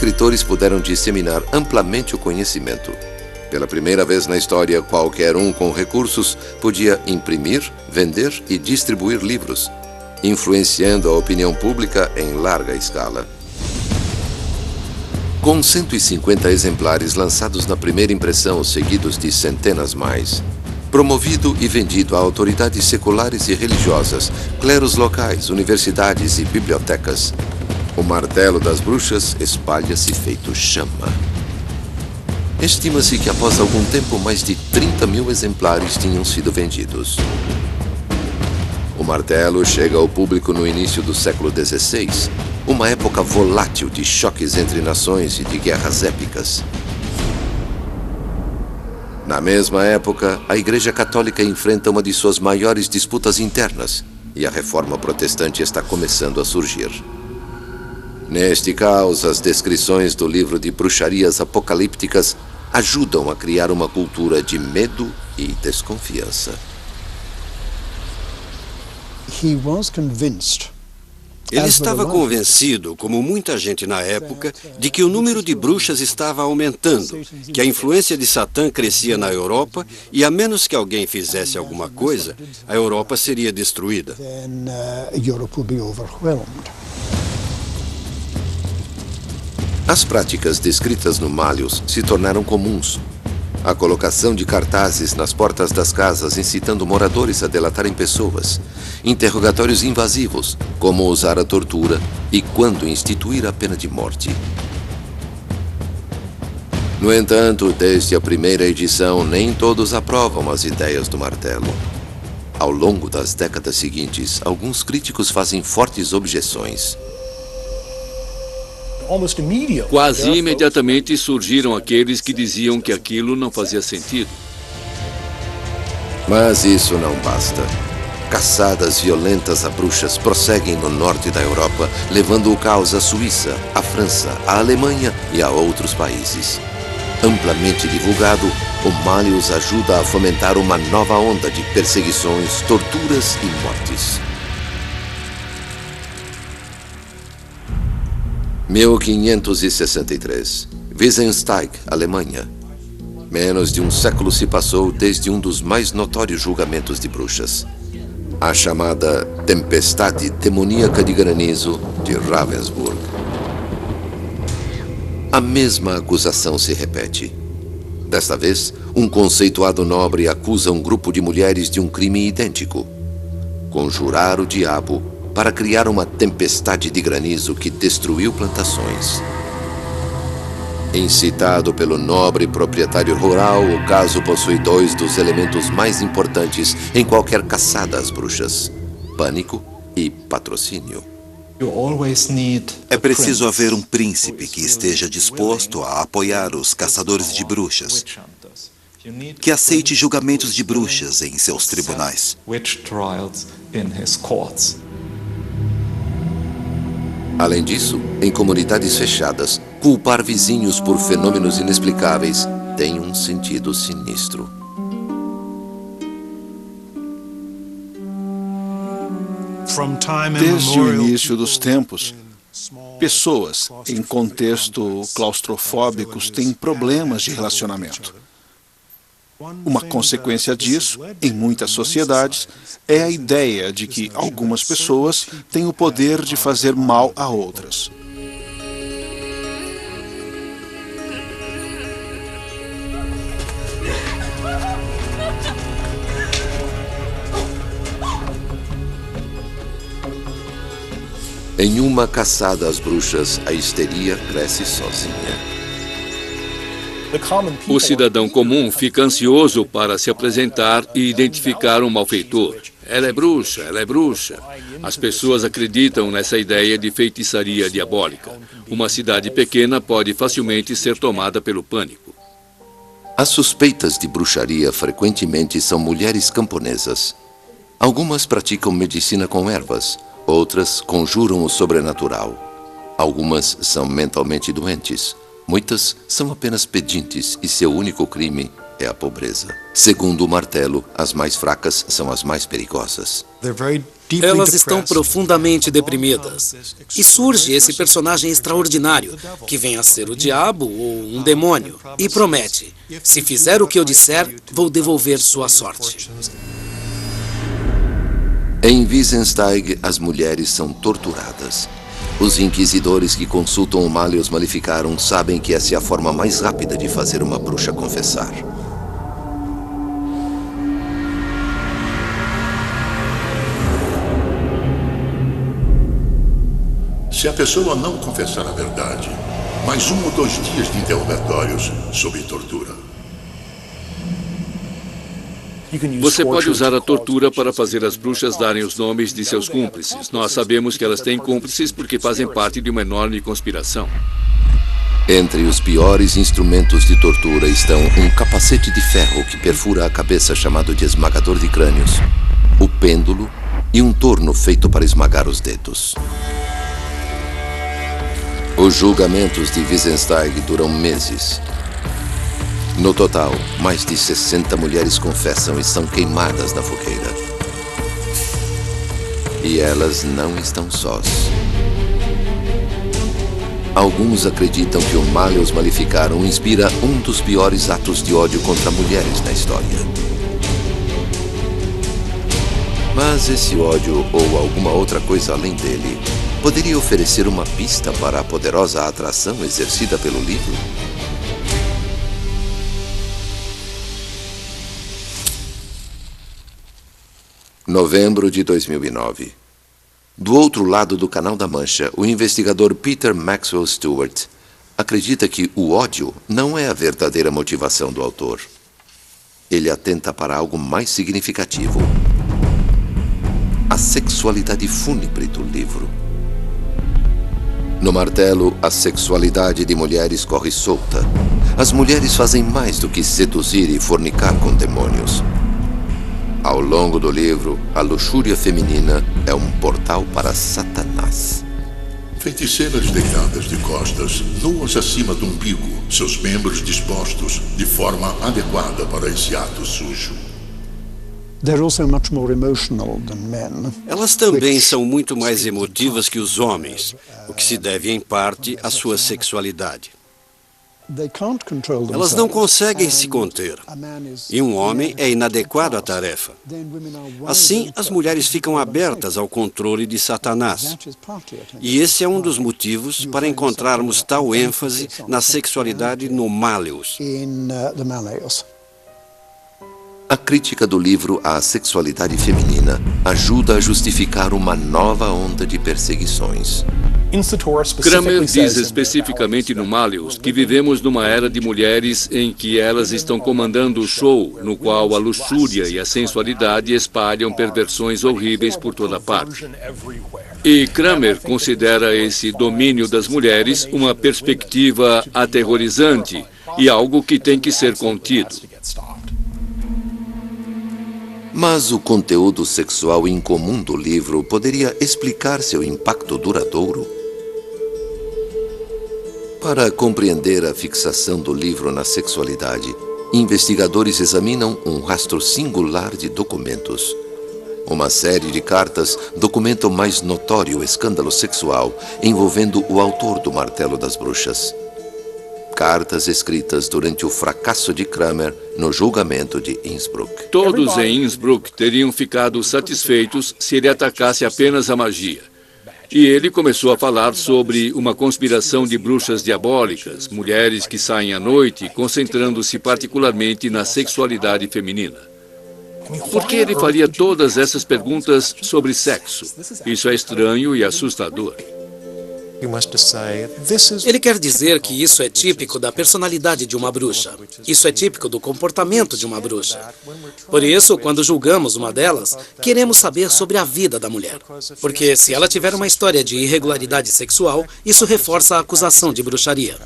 escritores puderam disseminar amplamente o conhecimento. Pela primeira vez na história, qualquer um com recursos podia imprimir, vender e distribuir livros, influenciando a opinião pública em larga escala. Com 150 exemplares lançados na primeira impressão, seguidos de centenas mais, promovido e vendido a autoridades seculares e religiosas, clérus locais, universidades e bibliotecas, o martelo das bruxas espalha-se feito chama. Estima-se que após algum tempo mais de 30.000 exemplares tinham sido vendidos. O martelo chega ao público no início do século XVI, uma época volátil de choques entre nações e de guerras épicas. Na mesma época, a Igreja Católica enfrenta uma de suas maiores disputas internas e a Reforma Protestante está começando a surgir. Neste caos, as descrições do livro de bruxarias apocalípticas ajudam a criar uma cultura de medo e desconfiança. Ele estava convencido, como muita gente na época, de que o número de bruxas estava aumentando, que a influência de Satã crescia na Europa e, a menos que alguém fizesse alguma coisa, a Europa seria destruída. As práticas descritas no Malleus se tornaram comuns. A colocação de cartazes nas portas das casas incitando moradores a delatarem pessoas, interrogatórios invasivos, como usar a tortura e quando instituir a pena de morte. No entanto, desde a primeira edição, nem todos aprovam as ideias do martelo. Ao longo das décadas seguintes, alguns críticos fazem fortes objeções. Quase imediatamente surgiram aqueles que diziam que aquilo não fazia sentido. Mas isso não basta. Caçadas violentas a bruxas prosseguem no norte da Europa, levando o caos à Suíça, à França, à Alemanha e a outros países. Amplamente divulgado, o Malleus ajuda a fomentar uma nova onda de perseguições, torturas e mortes. 1563. Wiesensteig, Alemanha. Menos de um século se passou desde um dos mais notórios julgamentos de bruxas. A chamada Tempestade Demoníaca de Granizo de Ravensburg. A mesma acusação se repete. Desta vez, um conceituado nobre acusa um grupo de mulheres de um crime idêntico: conjurar o diabo para criar uma tempestade de granizo que destruiu plantações. Incitado pelo nobre proprietário rural, o caso possui dois dos elementos mais importantes em qualquer caçada às bruxas: pânico e patrocínio. É preciso haver um príncipe que esteja disposto a apoiar os caçadores de bruxas, que aceite julgamentos de bruxas em seus tribunais. Além disso, em comunidades fechadas, culpar vizinhos por fenômenos inexplicáveis tem um sentido sinistro. Desde o início dos tempos, pessoas em contexto claustrofóbicos têm problemas de relacionamento. Uma consequência disso, em muitas sociedades, é a ideia de que algumas pessoas têm o poder de fazer mal a outras. Em uma caçada às bruxas, a histeria cresce sozinha. O cidadão comum fica ansioso para se apresentar e identificar um malfeitor. Ela é bruxa, ela é bruxa. As pessoas acreditam nessa ideia de feitiçaria diabólica. Uma cidade pequena pode facilmente ser tomada pelo pânico. As suspeitas de bruxaria frequentemente são mulheres camponesas. Algumas praticam medicina com ervas, outras conjuram o sobrenatural. Algumas são mentalmente doentes. Muitas são apenas pedintes e seu único crime é a pobreza. Segundo o martelo, as mais fracas são as mais perigosas. Elas estão profundamente deprimidas. E surge esse personagem extraordinário, que vem a ser o diabo ou um demônio, e promete: se fizer o que eu disser, vou devolver sua sorte. Em Wissensteig, as mulheres são torturadas. Os inquisidores que consultam o Malleus Maleficarum sabem que essa é a forma mais rápida de fazer uma bruxa confessar. Se a pessoa não confessar a verdade, mais 1 ou 2 dias de interrogatórios sob tortura. Você pode usar a tortura para fazer as bruxas darem os nomes de seus cúmplices. Nós sabemos que elas têm cúmplices porque fazem parte de uma enorme conspiração. Entre os piores instrumentos de tortura estão um capacete de ferro que perfura a cabeça chamado de esmagador de crânios, o pêndulo e um torno feito para esmagar os dedos. Os julgamentos de Wissensteig duram meses. No total, mais de 60 mulheres confessam e são queimadas na fogueira. E elas não estão sós. Alguns acreditam que o Malleus Maleficarum inspira um dos piores atos de ódio contra mulheres na história. Mas esse ódio, ou alguma outra coisa além dele, poderia oferecer uma pista para a poderosa atração exercida pelo livro? Novembro de 2009. Do outro lado do Canal da Mancha, o investigador Peter Maxwell Stewart acredita que o ódio não é a verdadeira motivação do autor. Ele atenta para algo mais significativo: a sexualidade fúnebre do livro. No Martelo, a sexualidade de mulheres corre solta. As mulheres fazem mais do que seduzir e fornicar com demônios. Ao longo do livro, a luxúria feminina é um portal para Satanás. Feiticeiras deitadas de costas, nuas acima do umbigo, seus membros dispostos de forma adequada para esse ato sujo. Elas também são muito mais emotivas que os homens, o que se deve em parte à sua sexualidade. Elas não conseguem se conter, e um homem é inadequado à tarefa. Assim, as mulheres ficam abertas ao controle de Satanás. E esse é um dos motivos para encontrarmos tal ênfase na sexualidade no Malleus. A crítica do livro à sexualidade feminina ajuda a justificar uma nova onda de perseguições. Kramer diz especificamente no Malleus que vivemos numa era de mulheres em que elas estão comandando o show, no qual a luxúria e a sensualidade espalham perversões horríveis por toda parte. E Kramer considera esse domínio das mulheres uma perspectiva aterrorizante e algo que tem que ser contido. Mas o conteúdo sexual incomum do livro poderia explicar seu impacto duradouro? Para compreender a fixação do livro na sexualidade, investigadores examinam um rastro singular de documentos. Uma série de cartas documenta o mais notório escândalo sexual envolvendo o autor do Martelo das Bruxas. Cartas escritas durante o fracasso de Kramer no julgamento de Innsbruck. Todos em Innsbruck teriam ficado satisfeitos se ele atacasse apenas a magia. E ele começou a falar sobre uma conspiração de bruxas diabólicas, mulheres que saem à noite, concentrando-se particularmente na sexualidade feminina. Por que ele faria todas essas perguntas sobre sexo? Isso é estranho e assustador. Ele quer dizer que isso é típico da personalidade de uma bruxa. Isso é típico do comportamento de uma bruxa. Por isso, quando julgamos uma delas, queremos saber sobre a vida da mulher. Porque se ela tiver uma história de irregularidade sexual, isso reforça a acusação de bruxaria.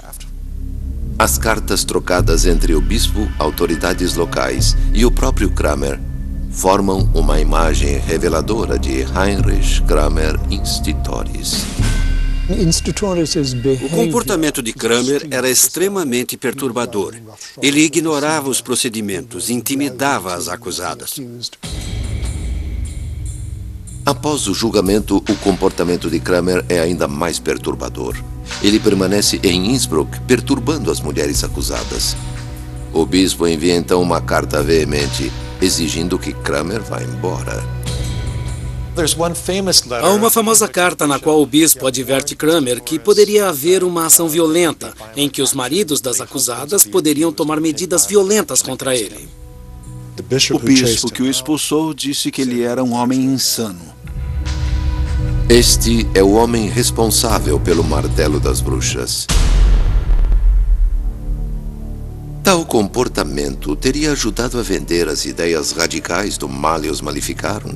As cartas trocadas entre o bispo, autoridades locais e o próprio Kramer formam uma imagem reveladora de Heinrich Kramer Institoris. O comportamento de Kramer era extremamente perturbador. Ele ignorava os procedimentos, intimidava as acusadas. Após o julgamento, o comportamento de Kramer é ainda mais perturbador. Ele permanece em Innsbruck, perturbando as mulheres acusadas. O bispo envia então uma carta veemente, exigindo que Kramer vá embora. Há uma famosa carta na qual o bispo adverte Kramer que poderia haver uma ação violenta, em que os maridos das acusadas poderiam tomar medidas violentas contra ele. O bispo que o expulsou disse que ele era um homem insano. Este é o homem responsável pelo martelo das bruxas. Tal comportamento teria ajudado a vender as ideias radicais do Malleus Maleficarum.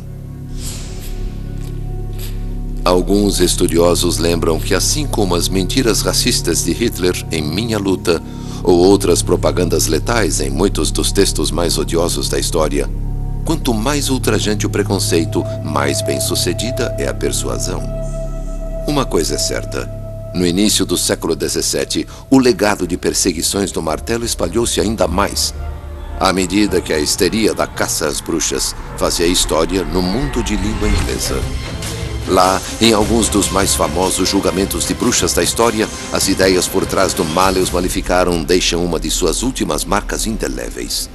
Alguns estudiosos lembram que, assim como as mentiras racistas de Hitler em Minha Luta, ou outras propagandas letais em muitos dos textos mais odiosos da história, quanto mais ultrajante o preconceito, mais bem-sucedida é a persuasão. Uma coisa é certa. No início do século XVII, o legado de perseguições do martelo espalhou-se ainda mais, à medida que a histeria da caça às bruxas fazia história no mundo de língua inglesa. Lá, em alguns dos mais famosos julgamentos de bruxas da história, as ideias por trás do Malleus Maleficarum deixam uma de suas últimas marcas indeléveis.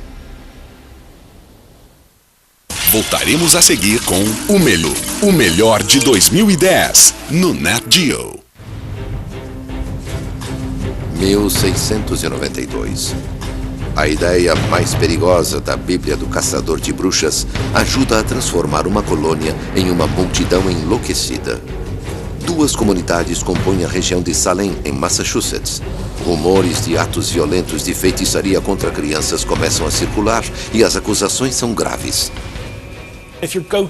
Voltaremos a seguir com o melhor de 2010, no Nat Geo. 1692. A ideia mais perigosa da Bíblia do Caçador de Bruxas ajuda a transformar uma colônia em uma multidão enlouquecida. Duas comunidades compõem a região de Salem, em Massachusetts. Rumores de atos violentos de feitiçaria contra crianças começam a circular e as acusações são graves.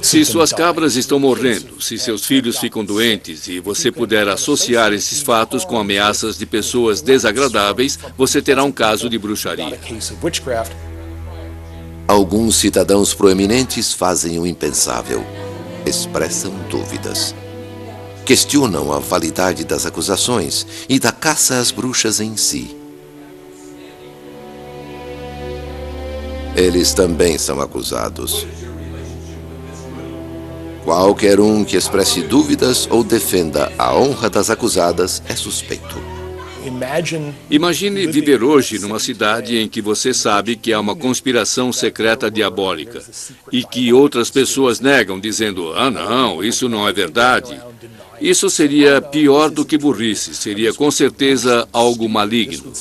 Se suas cabras estão morrendo, se seus filhos ficam doentes e você puder associar esses fatos com ameaças de pessoas desagradáveis, você terá um caso de bruxaria. Alguns cidadãos proeminentes fazem o impensável. Expressam dúvidas. Questionam a validade das acusações e da caça às bruxas em si. Eles também são acusados. Qualquer um que expresse dúvidas ou defenda a honra das acusadas é suspeito. Imagine viver hoje numa cidade em que você sabe que há uma conspiração secreta diabólica e que outras pessoas negam, dizendo: "Ah, não, isso não é verdade." Isso seria pior do que burrice, seria com certeza algo maligno.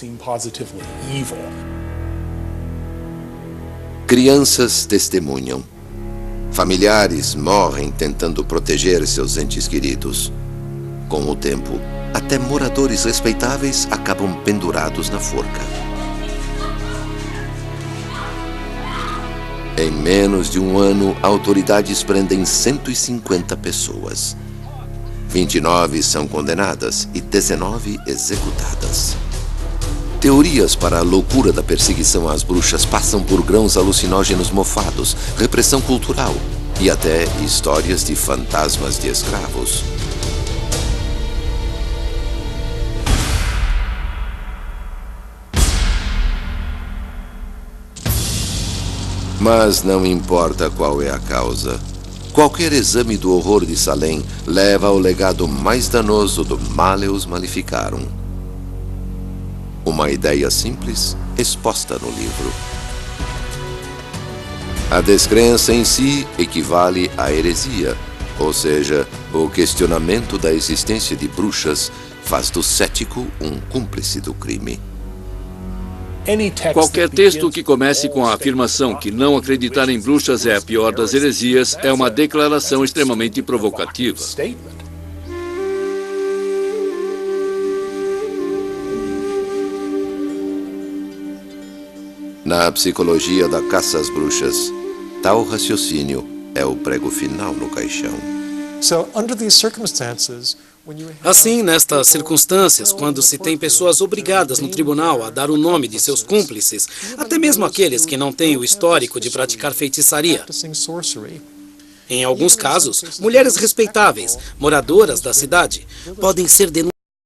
Crianças testemunham. Familiares morrem tentando proteger seus entes queridos. Com o tempo, até moradores respeitáveis acabam pendurados na forca. Em menos de um ano, autoridades prendem 150 pessoas. 29 são condenadas e 19 executadas. Teorias para a loucura da perseguição às bruxas passam por grãos alucinógenos mofados, repressão cultural e até histórias de fantasmas de escravos. Mas não importa qual é a causa. Qualquer exame do horror de Salem leva ao legado mais danoso do Malleus Maleficarum. Uma ideia simples, exposta no livro. A descrença em si equivale à heresia, ou seja, o questionamento da existência de bruxas faz do cético um cúmplice do crime. Qualquer texto que comece com a afirmação que não acreditar em bruxas é a pior das heresias é uma declaração extremamente provocativa. Na psicologia da caça às bruxas, tal raciocínio é o prego final no caixão. Assim, nestas circunstâncias, quando se tem pessoas obrigadas no tribunal a dar o nome de seus cúmplices, até mesmo aqueles que não têm o histórico de praticar feitiçaria. Em alguns casos, mulheres respeitáveis, moradoras da cidade, podem ser denunciadas